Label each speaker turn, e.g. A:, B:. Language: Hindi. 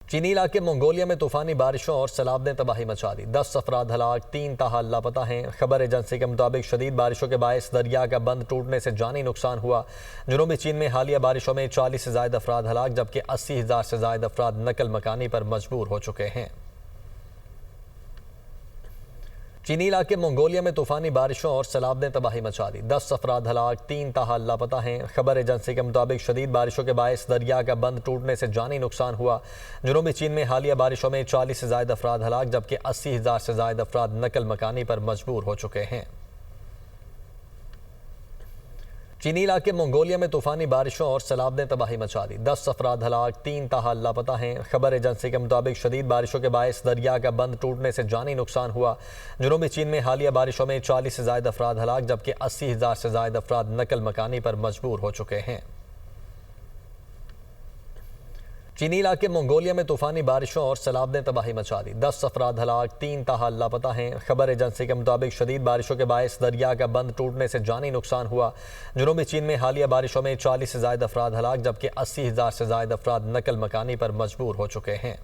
A: चीनी इलाके मंगोलिया में तूफानी बारिशों और सैलाब ने तबाही मचा दी। 10 अफराद हलाक, 3 ताहाल लापता हैं। खबर एजेंसी के मुताबिक शदीद बारिशों के बायस दरिया का बंद टूटने से जानी नुकसान हुआ। जनूबी चीन में हालिया बारिशों में 40 से ज्यादा अफराद हलाक, जबकि 80,000 से ज्यादा अफराद नकल मकानी पर मजबूर हो चुके हैं। चीनी इलाके मंगोलिया में तूफानी बारिशों और सैलाब ने तबाही मचा दी। 10 अफराद हलाक, 3 ताहाल लापता हैं। खबर एजेंसी के मुताबिक शदीद बारिशों के बायस दरिया का बंद टूटने से जानी नुकसान हुआ। जनूबी चीन में हालिया बारिशों में 40 से ज्यादा अफराद हलाक, जबकि 80,000 से ज्यादा अफराद नकल मकानी पर मजबूर हो चुके हैं। चीनी इलाके मंगोलिया में तूफानी बारिशों और सैलाब ने तबाही मचा दी। 10 अफराद हलाक, 3 ताहाल लापता हैं। खबर एजेंसी के मुताबिक शदीद बारिशों के बायस दरिया का बंद टूटने से जानी नुकसान हुआ। जनूबी चीन में हालिया बारिशों में 40 से ज्यादा अफराद हलाक, जबकि 80,000 से ज्यादा अफराद नकल मकानी पर मजबूर हो चुके हैं। चीनी इलाके मंगोलिया में तूफानी बारिशों और सैलाब ने तबाही मचा दी। 10 अफराद हलाक, 3 ताहाल लापता हैं। खबर एजेंसी के मुताबिक शदीद बारिशों के बायस दरिया का बंद टूटने से जानी नुकसान हुआ। जनूबी चीन में हालिया बारिशों में 40 से ज्यादा अफराद हलाक, जबकि 80,000 से ज्यादा अफराद नकल मकानी पर मजबूर हो चुके हैं।